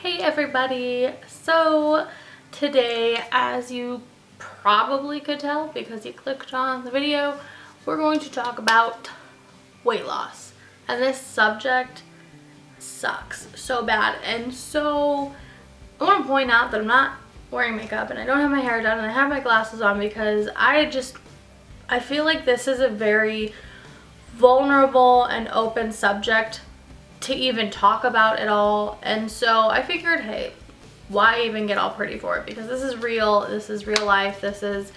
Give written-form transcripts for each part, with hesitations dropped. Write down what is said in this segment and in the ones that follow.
Hey everybody! So today, as you probably could tell because you clicked on the video, we're going to talk about weight loss. And this subject sucks so bad. And so I want to point out that I'm not wearing makeup and I don't have my hair done and I have my glasses on because I feel like this is a very vulnerable and open subject to even talk about at all. And so I figured, hey, why even get all pretty for it? Because this is real life. This is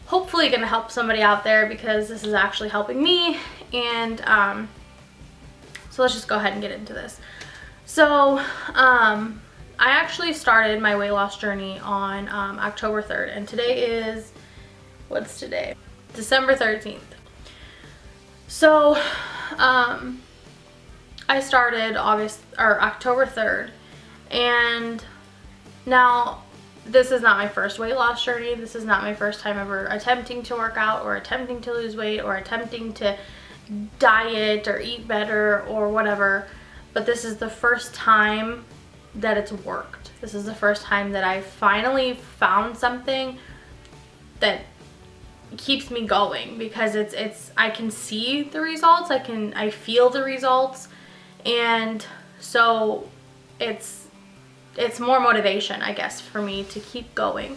hopefully going to help somebody out there because this is actually helping me. And so let's just go ahead and get into this. So I actually started my weight loss journey on October 3rd, and today is, what's today? December 13th. So I started October 3rd, and now this is not my first weight loss journey. This is not my first time ever attempting to work out or attempting to lose weight or attempting to diet or eat better or whatever, but this is the first time that it's worked. This is the first time that I finally found something that keeps me going, because I can see the results, I feel the results, and so it's more motivation, I guess, for me to keep going.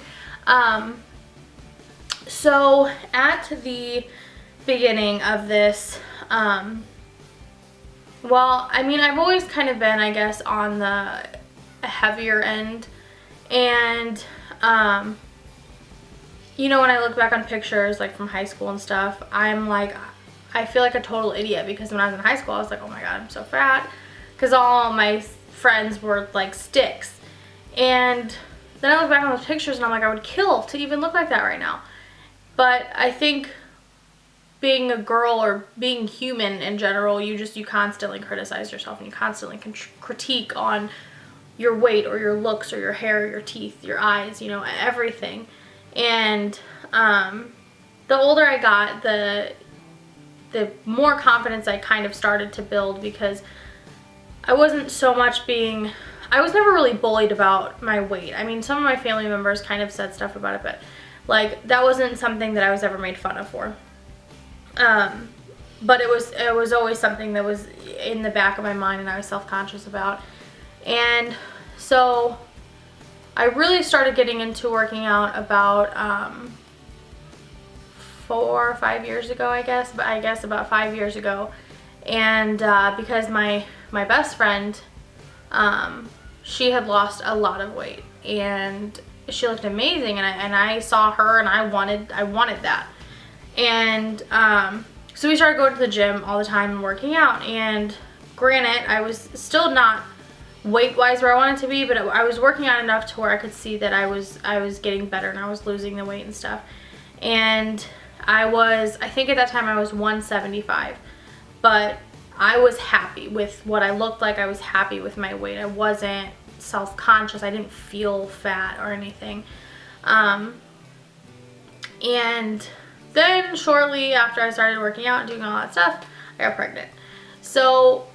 So at the beginning of this, well, I mean, I've always kind of been, I guess, on the heavier end, and you know, when I look back on pictures like from high school and stuff, I'm like, I feel like a total idiot, because when I was in high school I was like, oh my god, I'm so fat, because all my friends were like sticks. And then I look back on those pictures and I'm like, I would kill to even look like that right now. But I think being a girl, or being human in general, you constantly criticize yourself, and you constantly critique on your weight or your looks or your hair, or your teeth, your eyes, you know, everything. And the older I got, the more confidence I kind of started to build, because I wasn't so much I was never really bullied about my weight. I mean, some of my family members kind of said stuff about it, but like, that wasn't something that I was ever made fun of for. But it was always something that was in the back of my mind and I was self-conscious about. And so I really started getting into working out about 4 or 5 years ago, I guess about 5 years ago. And because my best friend, she had lost a lot of weight and she looked amazing, and I saw her and I wanted that. And so we started going to the gym all the time and working out. And granted, I was still not weight-wise where I wanted to be, but I was working out enough to where I could see that I was getting better and I was losing the weight and stuff. And I think at that time I was 175, but I was happy with what I looked like. I was happy with my weight. I wasn't self-conscious. I didn't feel fat or anything. And then shortly after I started working out and doing all that stuff, I got pregnant. So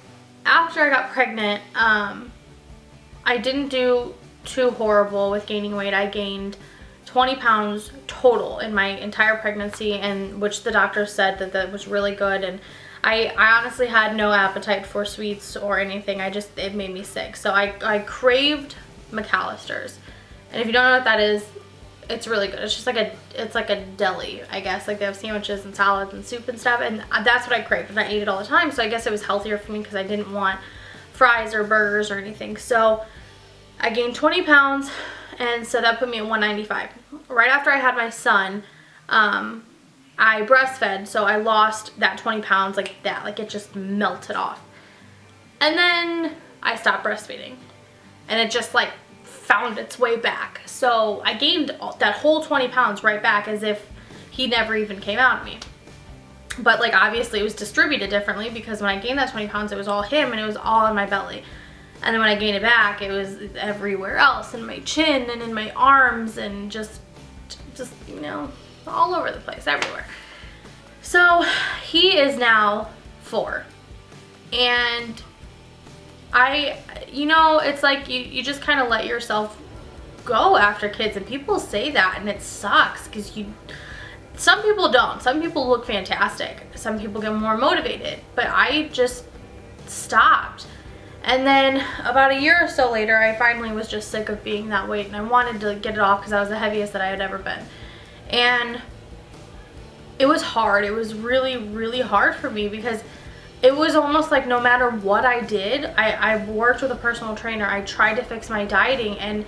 after I got pregnant, I didn't do too horrible with gaining weight. I gained 20 pounds total in my entire pregnancy, and which the doctor said that was really good. And I honestly had no appetite for sweets or anything. It made me sick. So I craved McAllister's. And if you don't know what that is, it's really good. It's just like a deli, I guess. Like, they have sandwiches and salads and soup and stuff, and that's what I craved, and I ate it all the time. So I guess it was healthier for me because I didn't want fries or burgers or anything. So I gained 20 pounds, and so that put me at 195. Right after I had my son, I breastfed, so I lost that 20 pounds like that. Like, it just melted off. And then I stopped breastfeeding, and it just like found its way back. So I gained that whole 20 pounds right back, as if he never even came out of me. But like, obviously it was distributed differently, because when I gained that 20 pounds, it was all him and it was all in my belly. And then when I gained it back, it was everywhere else, in my chin and in my arms, and just you know, all over the place, everywhere. So he is now 4, and you know, it's like you just kind of let yourself go after kids, and people say that, and it sucks because some people don't. Some people look fantastic. Some people get more motivated, but I just stopped. And then about a year or so later, I finally was just sick of being that weight, and I wanted to get it off because I was the heaviest that I had ever been. And it was hard. It was really, really hard for me because it was almost like no matter what I did, I worked with a personal trainer. I tried to fix my dieting, and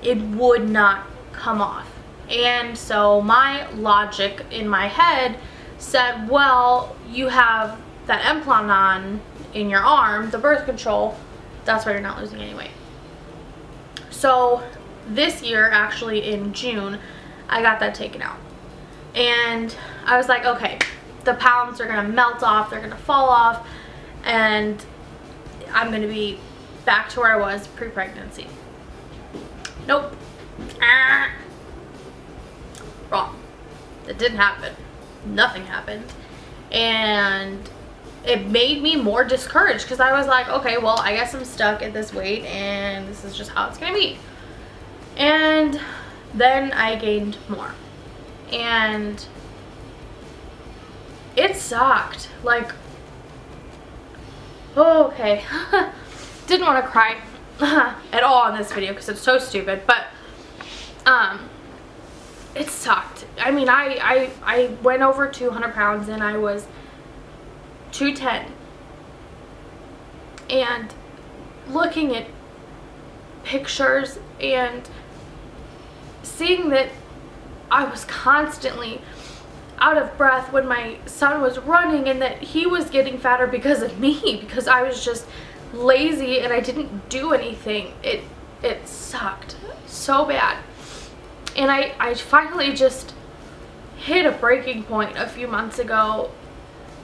it would not come off. And so my logic in my head said, well, you have that implant on in your arm, the birth control, that's why you're not losing any weight. So this year, actually in June, I got that taken out. And I was like, okay, the pounds are gonna melt off, they're gonna fall off, and I'm gonna be back to where I was pre-pregnancy. Nope. Wrong. That didn't happen. Nothing happened. And it made me more discouraged because I was like, okay, well, I guess I'm stuck at this weight and this is just how it's gonna be. And then I gained more. And it sucked. Like, oh, okay. Didn't want to cry at all in this video because it's so stupid, but it sucked. I mean, I went over 200 pounds and I was 210, and looking at pictures and seeing that I was constantly out of breath when my son was running, and that he was getting fatter because of me, because I was just lazy and I didn't do anything. It sucked so bad. And I finally just hit a breaking point a few months ago,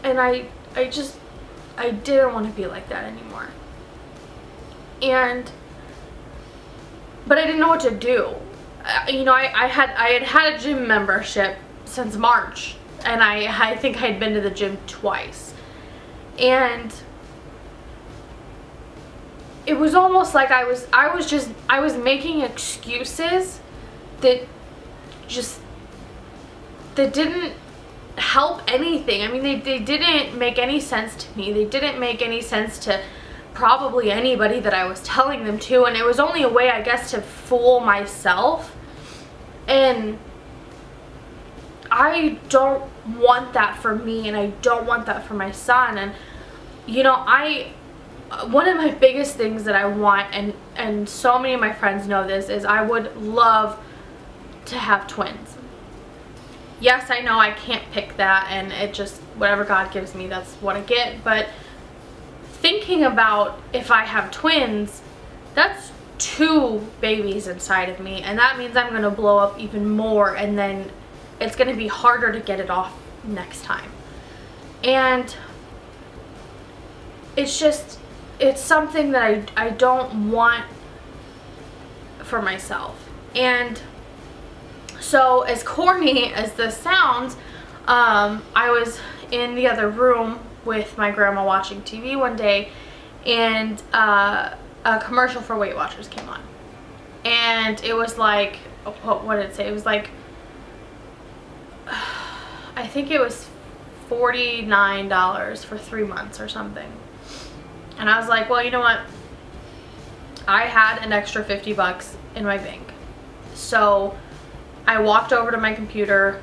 and I didn't want to be like that anymore. But I didn't know what to do. You know, I had a gym membership since March, and I think I had been to the gym twice, and it was almost like I was making excuses that didn't help anything. I mean, they didn't make any sense to me. They didn't make any sense to probably anybody that I was telling them to, and it was only a way, I guess, to fool myself. And I don't want that for me, and I don't want that for my son. And you know, one of my biggest things that I want, and so many of my friends know this, is I would love to have twins. Yes, I know I can't pick that, and it just, whatever God gives me, that's what I get. But thinking about if I have twins, that's 2 babies inside of me, and that means I'm going to blow up even more, and then it's going to be harder to get it off next time. And it's just, it's something that I don't want for myself. And so, as corny as this sounds, I was in the other room with my grandma watching TV one day, and a commercial for WeightWatchers came on. And it was like, what did it say? It was like, I think it was $49 for 3 months or something. And I was like, well, you know what? I had an extra 50 bucks in my bank. So I walked over to my computer,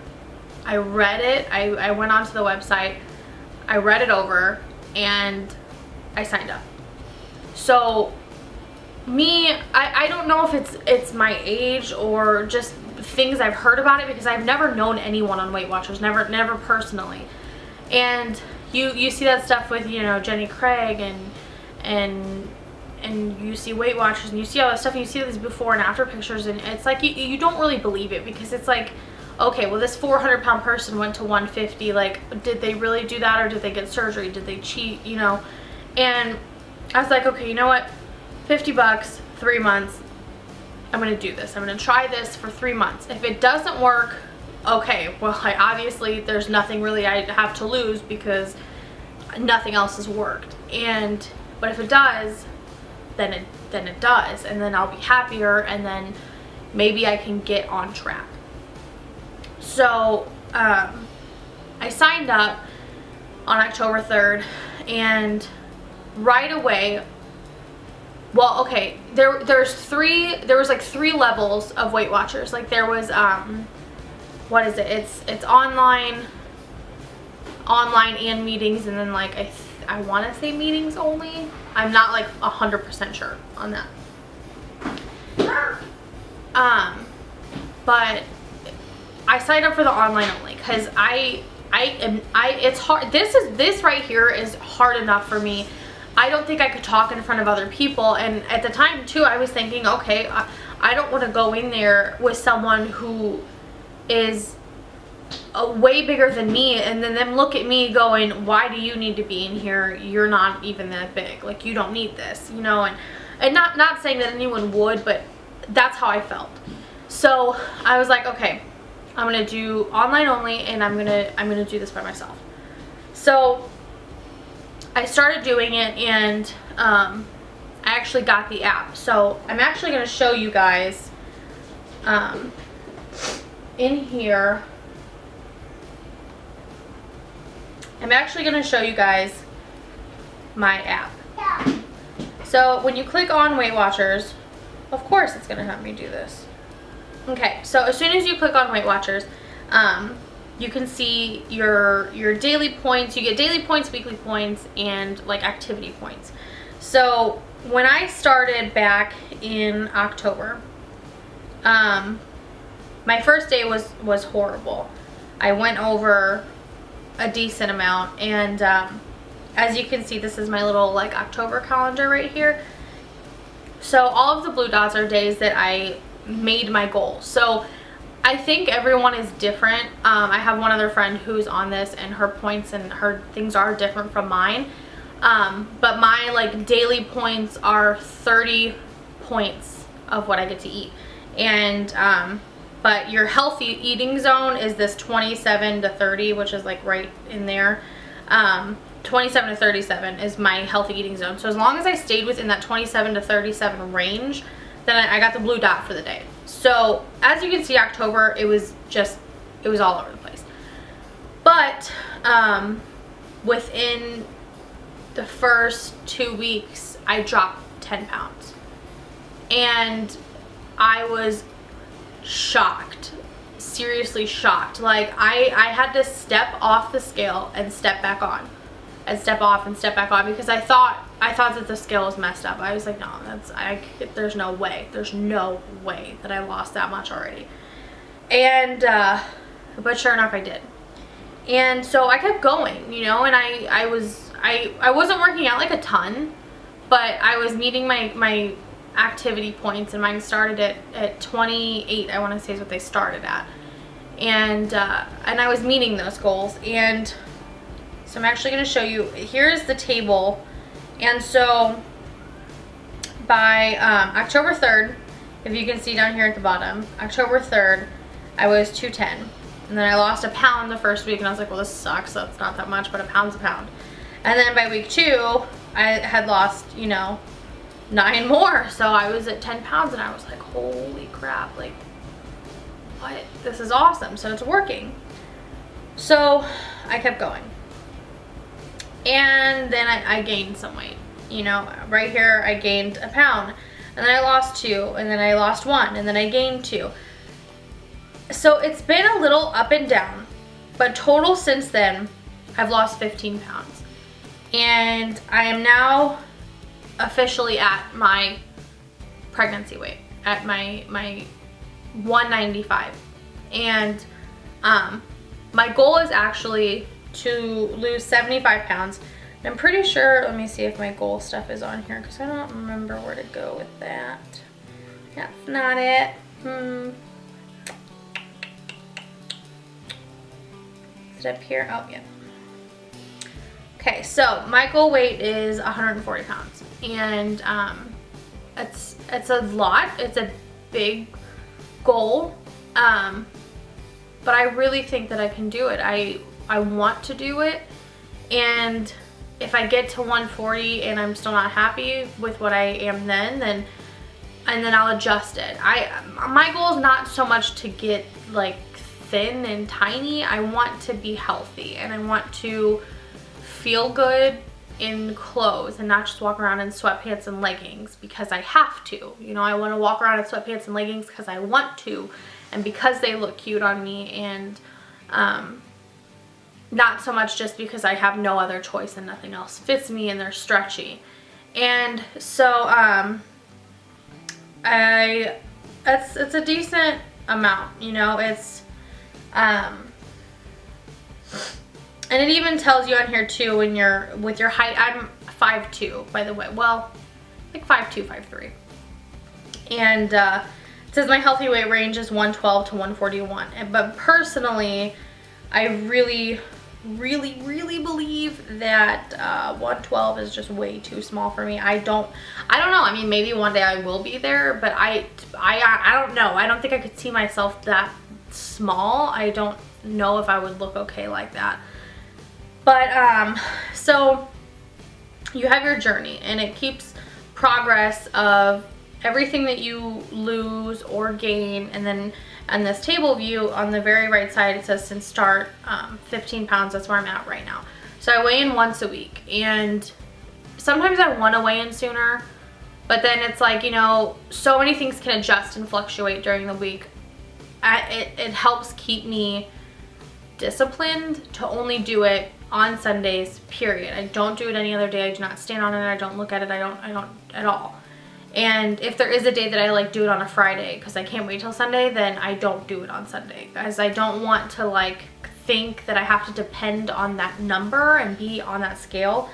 I read it, I went onto the website, I read it over, and I signed up. So me, I don't know if it's my age or just things I've heard about it, because I've never known anyone on WeightWatchers, never personally. And you see that stuff with, you know, Jenny Craig and you see WeightWatchers, and you see all that stuff, and you see these before and after pictures, and it's like you don't really believe it, because it's like, okay, well, this 400-pound person went to 150, like, did they really do that, or did they get surgery, did they cheat, you know? And I was like, okay, you know what, 50 bucks, 3 months, I'm gonna do this. I'm gonna try this for 3 months. If it doesn't work, okay, well, obviously there's nothing really I have to lose, because nothing else has worked. But if it does, than it does, and then I'll be happier, and then maybe I can get on track. So I signed up on October 3rd, and right away, well, okay, there was like 3 levels of Weight Watchers. Like there was what is it? It's online and meetings, and then like I want to say meetings only. I'm not like 100% sure on that. But I signed up for the online only because it's hard. This right here is hard enough for me. I don't think I could talk in front of other people, and at the time too, I was thinking, okay, I don't want to go in there with someone who is way bigger than me, and then them look at me going, why do you need to be in here? You're not even that big. Like, you don't need this, you know. And not saying that anyone would, but that's how I felt. So I was like, okay, I'm gonna do online only, and I'm gonna do this by myself. So I started doing it, and I actually got the app. So I'm actually gonna show you guys in here. I'm actually going to show you guys my app. Yeah. So when you click on Weight Watchers, of course it's going to have me do this. Okay, so as soon as you click on Weight Watchers, you can see your daily points. You get daily points, weekly points, and like activity points. So when I started back in October, my first day was horrible. I went over a decent amount, and as you can see, this is my little like October calendar right here. So all of the blue dots are days that I made my goal. So I think everyone is different. I have one other friend who's on this, and her points and her things are different from mine, but my like daily points are 30 points of what I get to eat, and but your healthy eating zone is this 27 to 30, which is like right in there. 27 to 37 is my healthy eating zone. So as long as I stayed within that 27 to 37 range, then I got the blue dot for the day. So as you can see, October, it was all over the place. But within the first 2 weeks, I dropped 10 pounds. And I was shocked, seriously shocked. Like I had to step off the scale and step back on, and step off and step back on, because I thought that the scale was messed up. I was like, no, there's no way that I lost that much already. And but sure enough, I did. And so I kept going, you know, and I wasn't working out like a ton, but I was meeting my activity points, and mine started at 28, I want to say is what they started at, and I was meeting those goals. And so I'm actually going to show you, here's the table. And so by October 3rd, if you can see down here at the bottom, October 3rd, I was 210, and then I lost a pound the first week, and I was like, well, this sucks, that's not that much, but a pound's a pound. And then by week 2, I had lost, you know, 9 more, so I was at 10 pounds, and I was like, holy crap, like, what? This is awesome. So it's working. So I kept going, and then I gained some weight. You know, right here I gained a pound, and then I lost 2, and then I lost 1, and then I gained 2. So it's been a little up and down, but total since then, I've lost 15 pounds, and I am now officially at my pregnancy weight, at my 195. And my goal is actually to lose 75 pounds. And I'm pretty sure, let me see if my goal stuff is on here, because I don't remember where to go with that. That's not it. Is it up here? Oh, yeah. Okay, so my goal weight is 140 pounds, and it's a lot. It's a big goal, but I really think that I can do it. I want to do it, and if I get to 140 and I'm still not happy with what I am then I'll adjust it. My goal is not so much to get like thin and tiny. I want to be healthy and I want to feel good in clothes and not just walk around in sweatpants and leggings because I have to. You know, I want to walk around in sweatpants and leggings because I want to and because they look cute on me, and not so much just because I have no other choice and nothing else fits me and they're stretchy. And so it's a decent amount, you know. It's and it even tells you on here too when you're with your height. I'm 5'2", by the way. Well, like 5'2", 5'3". And it says my healthy weight range is 112 to 141. But personally, I really believe that 112 is just way too small for me. I don't know. I mean, maybe one day I will be there, but I don't know. I don't think I could see myself that small. I don't know if I would look okay like that. But so you have your journey, and it keeps progress of everything that you lose or gain. And then on this table view on the very right side, it says since start 15 pounds. That's where I'm at right now. So I weigh in once a week, and sometimes I want to weigh in sooner, but then it's like, you know, so many things can adjust and fluctuate during the week. It helps keep me disciplined to only do it on Sundays, period. I don't do it any other day. I do not stand on it. I don't look at it. I don't at all. And if there is a day that I like do it on a Friday because I can't wait till Sunday, then I don't do it on Sunday, guys. I don't want to like think that I have to depend on that number and be on that scale.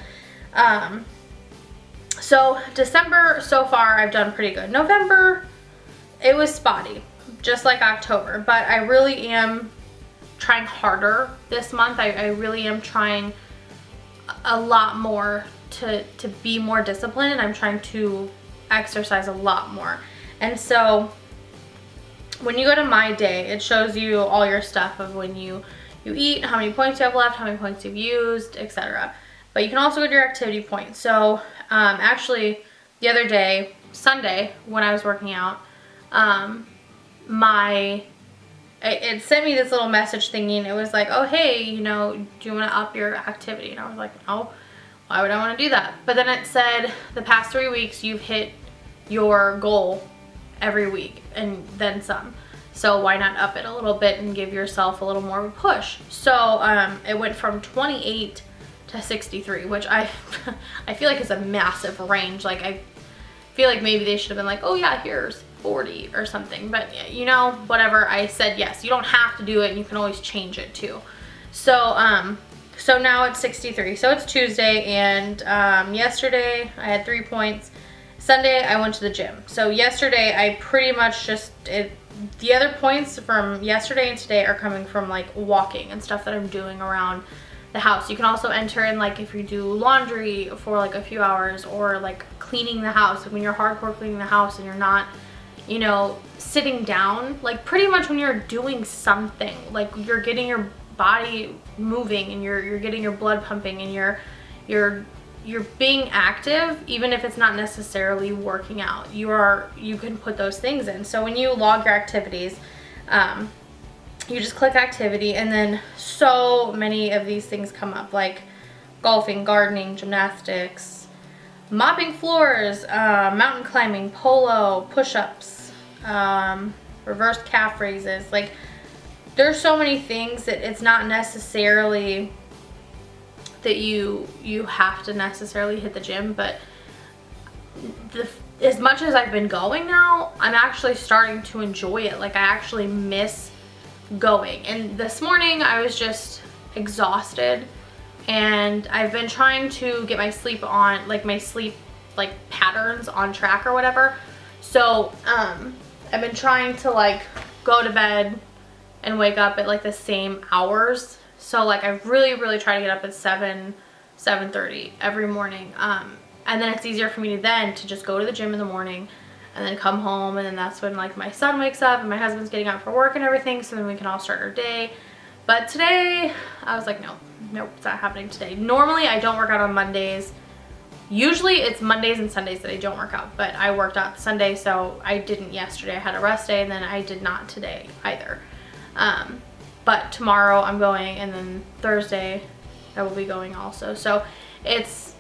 So December so far I've done pretty good. November, it was spotty, just like October, but I really am trying harder this month. I really am trying a lot more to be more disciplined, and I'm trying to exercise a lot more. And so when you go to my day, it shows you all your stuff of when you eat, how many points you have left, how many points you've used, etc. But you can also go to your activity points. So actually the other day, Sunday, when I was working out, it sent me this little message thingy, and it was like, oh hey, you know, do you want to up your activity? And I was like, no, why would I want to do that? But then it said the past 3 weeks you've hit your goal every week and then some, so why not up it a little bit and give yourself a little more of a push? So it went from 28 to 63, which I feel like is a massive range. Like I feel like maybe they should have been like, oh yeah, here's 40 or something, but you know, whatever. I said yes, you don't have to do it, and you can always change it too. So so now it's 63. So it's Tuesday, and yesterday I had 3 points. Sunday I went to the gym. So yesterday I pretty much just the other points from yesterday and today are coming from like walking and stuff that I'm doing around the house. You can also enter in like if you do laundry for like a few hours, or like cleaning the house. Like when you're hardcore cleaning the house and you're not, you know, sitting down, like pretty much when you're doing something, like you're getting your body moving and you're getting your blood pumping and you're being active, even if it's not necessarily working out. You can put those things in. So when you log your activities, you just click activity, and then so many of these things come up, like golfing, gardening, gymnastics, mopping floors, mountain climbing, polo, push-ups, reverse calf raises. Like there's so many things that it's not necessarily that you have to necessarily hit the gym, but as much as I've been going now, I'm actually starting to enjoy it. Like I actually miss going. And this morning I was just exhausted, and I've been trying to get my sleep on, like my sleep like patterns on track or whatever. So I've been trying to like go to bed and wake up at like the same hours. So like I really try to get up at 7:30 every morning, and then it's easier for me to just go to the gym in the morning and then come home, and then that's when like my son wakes up and my husband's getting up for work and everything, so then we can all start our day. But today I was like, no, nope, it's not happening today. Normally I don't work out on Mondays. Usually it's Mondays and Sundays that I don't work out, but I worked out Sunday, so I didn't yesterday. I had a rest day, and then I did not today either. But tomorrow I'm going, and then Thursday I will be going also. So it's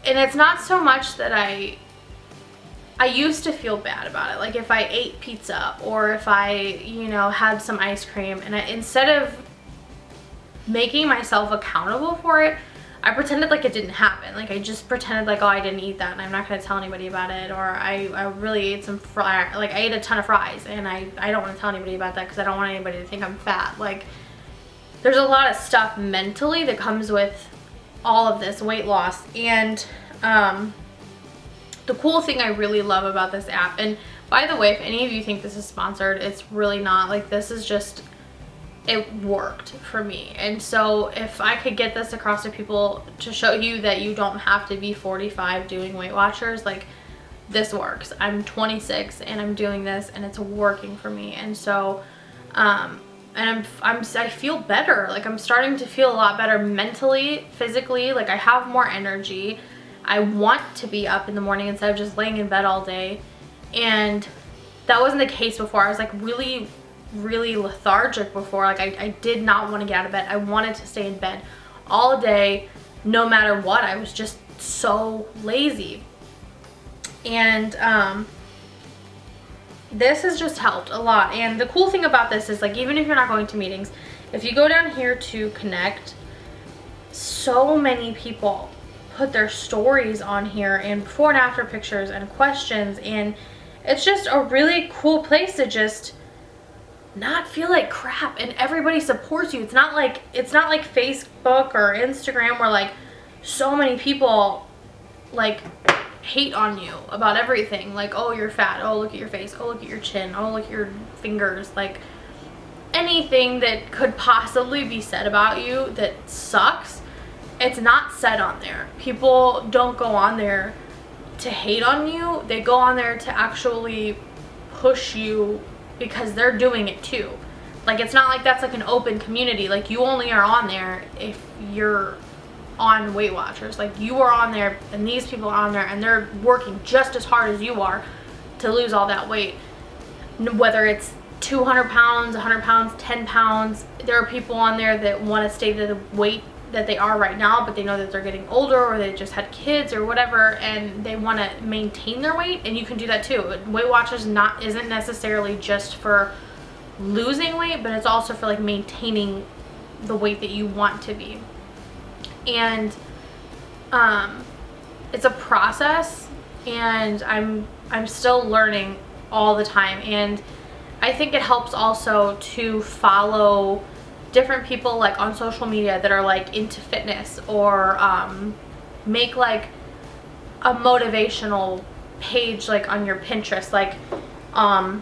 not so much that I used to feel bad about it. Like if I ate pizza or if I, you know, had some ice cream, and instead of making myself accountable for it, I pretended like it didn't happen. Like I just pretended like, oh, I didn't eat that and I'm not going to tell anybody about it. Or I really ate some like I ate a ton of fries and I don't want to tell anybody about that because I don't want anybody to think I'm fat. Like there's a lot of stuff mentally that comes with all of this weight loss. And the cool thing I really love about this app, and by the way, if any of you think this is sponsored, it's really not. Like this is just, it worked for me. And so if I could get this across to people to show you that you don't have to be 45 doing Weight Watchers, like this works. I'm 26 and I'm doing this and it's working for me. And so and I feel better. Like I'm starting to feel a lot better mentally, physically. Like I have more energy. I want to be up in the morning instead of just laying in bed all day. And that wasn't the case before. I was like really lethargic before. Like I did not want to get out of bed. I wanted to stay in bed all day no matter what. I was just so lazy. And this has just helped a lot. And the cool thing about this is, like, even if you're not going to meetings, if you go down here to connect, so many people put their stories on here and before and after pictures and questions, and it's just a really cool place to just not feel like crap, and everybody supports you. It's not like Facebook or Instagram where like so many people like hate on you about everything. Like, oh, you're fat, oh, look at your face, oh, look at your chin, oh, look at your fingers. Like anything that could possibly be said about you that sucks, it's not said on there. People don't go on there to hate on you. They go on there to actually push you because they're doing it too. Like it's not like that's like an open community. Like you only are on there if you're on Weight Watchers. Like you are on there and these people are on there and they're working just as hard as you are to lose all that weight. Whether it's 200 pounds, 100 pounds, 10 pounds, there are people on there that want to stay to the weight that they are right now, but they know that they're getting older or they just had kids or whatever, and they want to maintain their weight, and you can do that too. Weight Watchers isn't necessarily just for losing weight, but it's also for like maintaining the weight that you want to be. And it's a process, and I'm still learning all the time, and I think it helps also to follow different people like on social media that are like into fitness, or make like a motivational page like on your Pinterest. Like on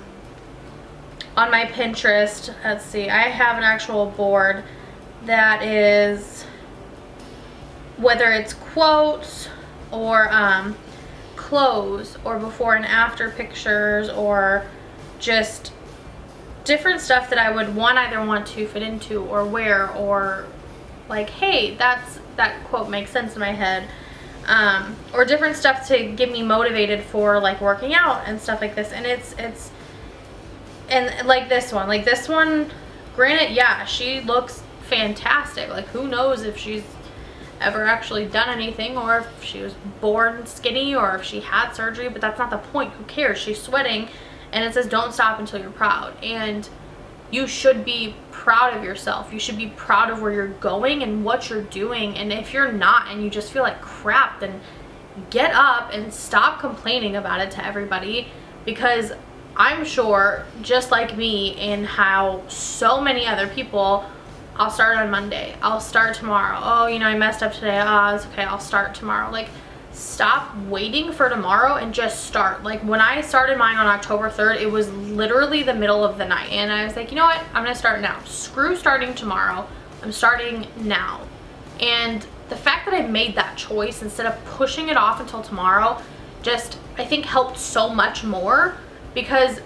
my Pinterest, let's see, I have an actual board that is, whether it's quotes or clothes or before and after pictures or just different stuff that I would either want to fit into or wear, or like, hey, that quote makes sense in my head, or different stuff to get me motivated for like working out and stuff like this. And it's and like this one, granted, yeah, she looks fantastic. Like who knows if she's ever actually done anything, or if she was born skinny, or if she had surgery, but that's not the point. Who cares? She's sweating. And it says, don't stop until you're proud. And you should be proud of yourself. You should be proud of where you're going and what you're doing. And if you're not, and you just feel like crap, then get up and stop complaining about it to everybody. Because I'm sure, just like me, and how so many other people, I'll start on Monday, I'll start tomorrow, oh, you know, I messed up today, oh, it's okay, I'll start tomorrow. Like, stop waiting for tomorrow and just start. Like when I started mine on October 3rd, it was literally the middle of the night, and I was like, you know what, I'm gonna start now. Screw starting tomorrow, I'm starting now. And the fact that I made that choice instead of pushing it off until tomorrow just, I think, helped so much more. Because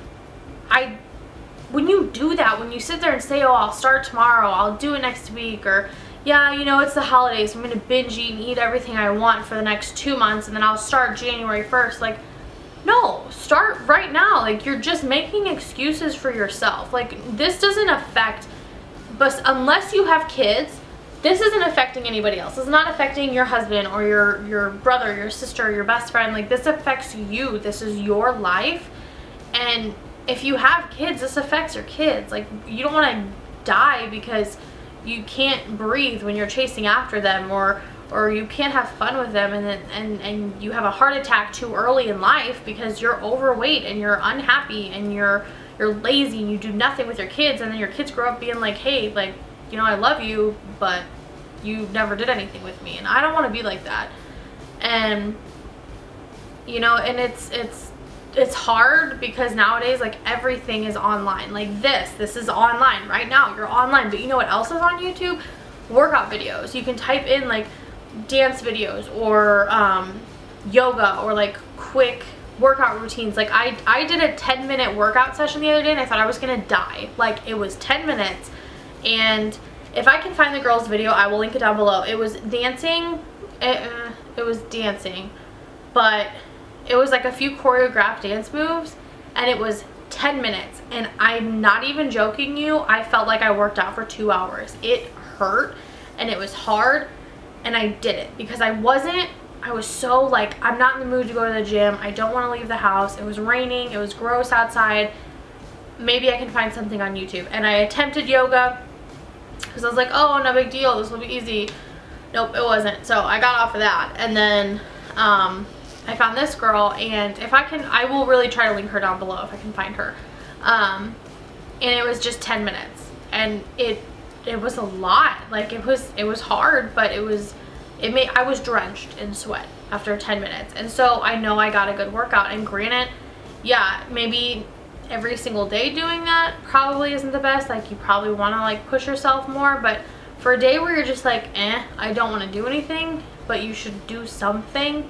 when you do that, when you sit there and say, oh, I'll start tomorrow, I'll do it next week, or yeah, you know, it's the holidays, I'm gonna binge eat and eat everything I want for the next 2 months and then I'll start January 1st. Like, no, start right now. Like, you're just making excuses for yourself. Like, this doesn't affect, but unless you have kids, this isn't affecting anybody else. It's not affecting your husband or your brother, your sister, your best friend. Like, this affects you. This is your life. And if you have kids, this affects your kids. Like, you don't want to die because you can't breathe when you're chasing after them, or you can't have fun with them, and you have a heart attack too early in life because you're overweight and you're unhappy and you're lazy and you do nothing with your kids, and then your kids grow up being like, hey, like, you know, I love you, but you never did anything with me. And I don't want to be like that. And, you know, and it's hard because nowadays, like, everything is online. Like, this is online right now. You're online. But you know what else is on YouTube? Workout videos. You can type in, like, dance videos or yoga or, like, quick workout routines. Like, I did a 10-minute workout session the other day and I thought I was gonna die. Like, it was 10 minutes, and if I can find the girl's video, I will link it down below. It was dancing. It was dancing, but it was like a few choreographed dance moves, and it was 10 minutes, and I'm not even joking you, I felt like I worked out for 2 hours. It hurt and it was hard, and I did it because I was so like, I'm not in the mood to go to the gym. I don't want to leave the house. It was raining. It was gross outside. Maybe I can find something on YouTube. And I attempted yoga because I was like, oh, no big deal. This will be easy. Nope, it wasn't. So I got off of that. And then I found this girl, and if I can, I will really try to link her down below if I can find her. And it was just 10 minutes, and it was a lot. Like, it was hard, but I was drenched in sweat after 10 minutes. And so I know I got a good workout. And granted, yeah, maybe every single day doing that probably isn't the best. Like, you probably want to, like, push yourself more, but for a day where you're just like, I don't want to do anything, but you should do something,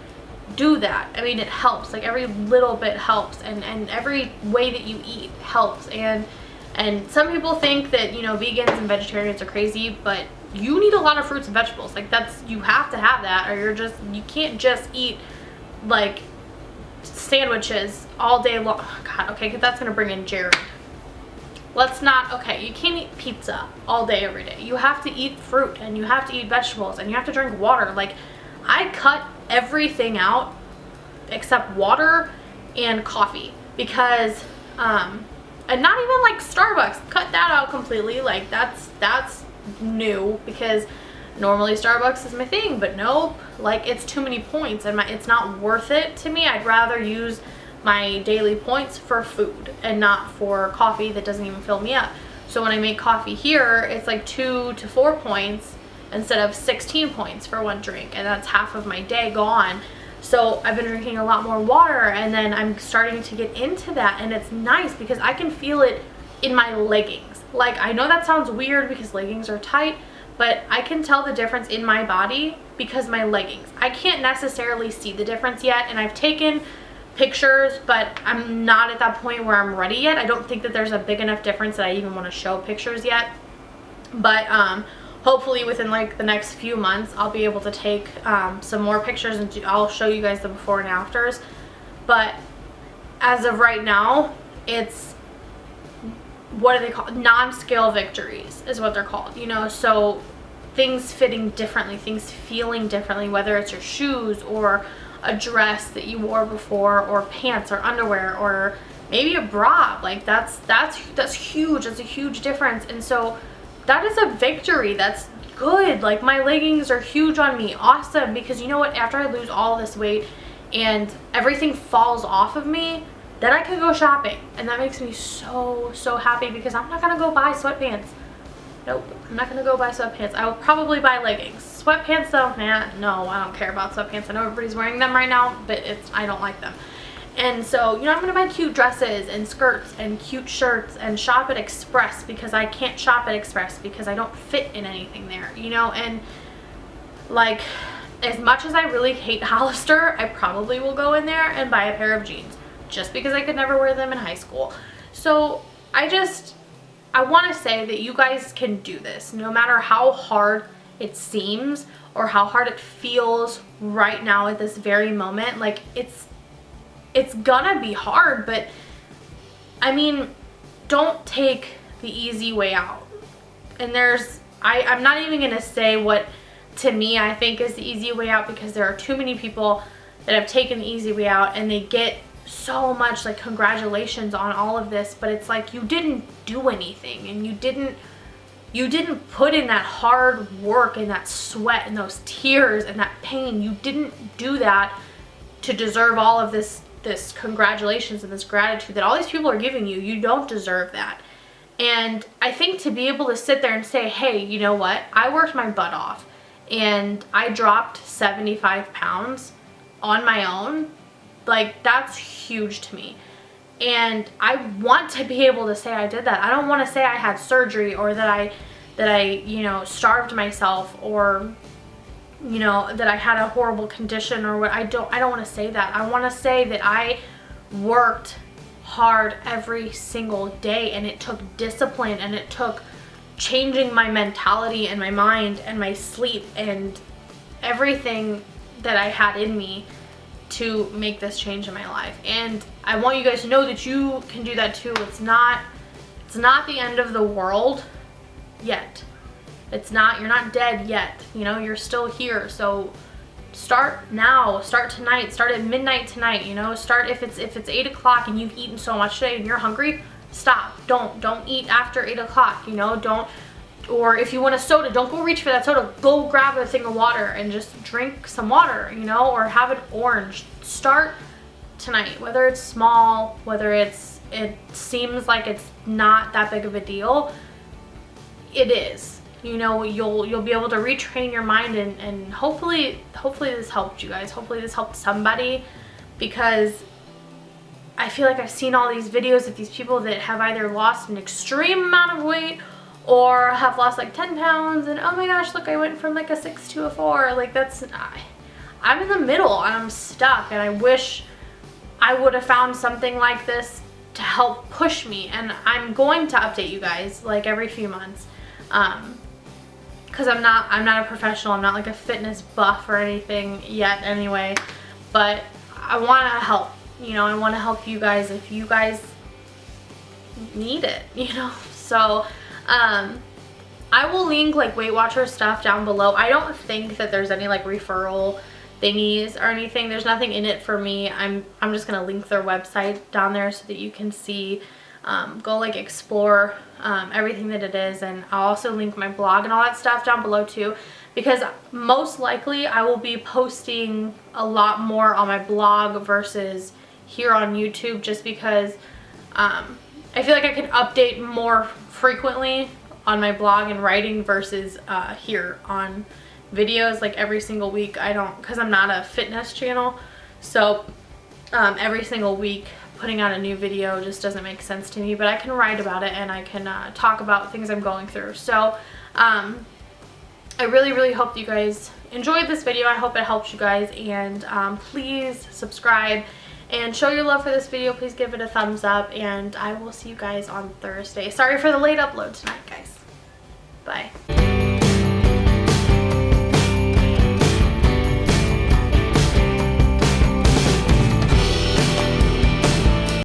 do that. I mean, it helps. Like, every little bit helps, and every way that you eat helps. And some people think that, you know, vegans and vegetarians are crazy, but you need a lot of fruits and vegetables. Like, you have to have that, or you can't just eat, like, sandwiches all day long. Oh, God, okay, because that's gonna bring in Jared. Let's not, okay, you can't eat pizza all day every day. You have to eat fruit, and you have to eat vegetables, and you have to drink water. Like, I cut everything out except water and coffee, because and not even like Starbucks, cut that out completely. Like, that's new, because normally Starbucks is my thing, but nope, like, it's too many points, and it's not worth it to me. I'd rather use my daily points for food and not for coffee that doesn't even fill me up. So when I make coffee here, it's like 2 to 4 points instead of 16 points for one drink, and that's half of my day gone. So I've been drinking a lot more water, and then I'm starting to get into that, and it's nice because I can feel it in my leggings. Like, I know that sounds weird because leggings are tight, but I can tell the difference in my body because my leggings. I can't necessarily see the difference yet, and I've taken pictures, but I'm not at that point where I'm ready yet. I don't think that there's a big enough difference that I even want to show pictures yet. But hopefully within like the next few months, I'll be able to take some more pictures, and I'll show you guys the before and afters. But as of right now, it's, what are they called? Non-scale victories is what they're called, you know? So things fitting differently, things feeling differently, whether it's your shoes or a dress that you wore before, or pants or underwear, or maybe a bra. Like, that's huge. That's a huge difference. And so that is a victory. That's good. Like, my leggings are huge on me. Awesome. Because you know what? After I lose all this weight and everything falls off of me, then I can go shopping. And that makes me so, so happy, because I'm not going to go buy sweatpants. Nope. I'm not going to go buy sweatpants. I will probably buy leggings. Sweatpants though, man, no, I don't care about sweatpants. I know everybody's wearing them right now, but I don't like them. And so, you know, I'm going to buy cute dresses and skirts and cute shirts and shop at Express, because I can't shop at Express because I don't fit in anything there, you know? And like, as much as I really hate Hollister, I probably will go in there and buy a pair of jeans, just because I could never wear them in high school. So I want to say that you guys can do this, no matter how hard it seems or how hard it feels right now at this very moment. Like, it's gonna be hard, but I mean, don't take the easy way out. And I'm not even gonna say what to me I think is the easy way out, because there are too many people that have taken the easy way out and they get so much like congratulations on all of this, but it's like, you didn't do anything, and you didn't put in that hard work and that sweat and those tears and that pain. You didn't do that to deserve all of this congratulations and this gratitude that all these people are giving you. You don't deserve that. And I think to be able to sit there and say, hey, you know what? I worked my butt off and I dropped 75 pounds on my own. Like, that's huge to me. And I want to be able to say I did that. I don't want to say I had surgery, or that I, you know, starved myself, or, you know, that I had a horrible condition, or what. I don't want to say that. I want to say that I worked hard every single day, and it took discipline, and it took changing my mentality and my mind and my sleep and everything that I had in me to make this change in my life. And I want you guys to know that you can do that too. It's not the end of the world yet. It's not, you're not dead yet. You know, you're still here. So start now, start tonight, start at midnight tonight, you know, start if it's 8 o'clock and you've eaten so much today and you're hungry, stop. Don't eat after 8 o'clock, you know, or if you want a soda, don't go reach for that soda. Go grab a thing of water and just drink some water, you know, or have an orange. Start tonight, whether it's small, whether it seems like it's not that big of a deal. It is. You know, you'll be able to retrain your mind, and hopefully this helped you guys. Hopefully this helped somebody, because I feel like I've seen all these videos of these people that have either lost an extreme amount of weight or have lost like 10 pounds, and oh my gosh, look, I went from like a 6 to a 4. Like, I'm in the middle and I'm stuck, and I wish I would have found something like this to help push me. And I'm going to update you guys like every few months, because I'm not a professional. I'm not like a fitness buff or anything yet anyway, but I want to help. You know, I want to help you guys if you guys need it, you know. So I will link like WeightWatchers stuff down below. I don't think that there's any like referral thingies or anything. There's nothing in it for me. I'm just gonna link their website down there so that you can see, go like explore everything that it is. And I'll also link my blog and all that stuff down below too, because most likely I will be posting a lot more on my blog versus here on YouTube, just because I feel like I can update more frequently on my blog and writing versus here on videos like every single week. Because I'm not a fitness channel, so every single week putting out a new video just doesn't make sense to me. But I can write about it, and I can talk about things I'm going through. So I really hope you guys enjoyed this video. I hope it helps you guys, and please subscribe and show your love for this video. Please give it a thumbs up, and I will see you guys on Thursday. Sorry for the late upload tonight, guys. Bye.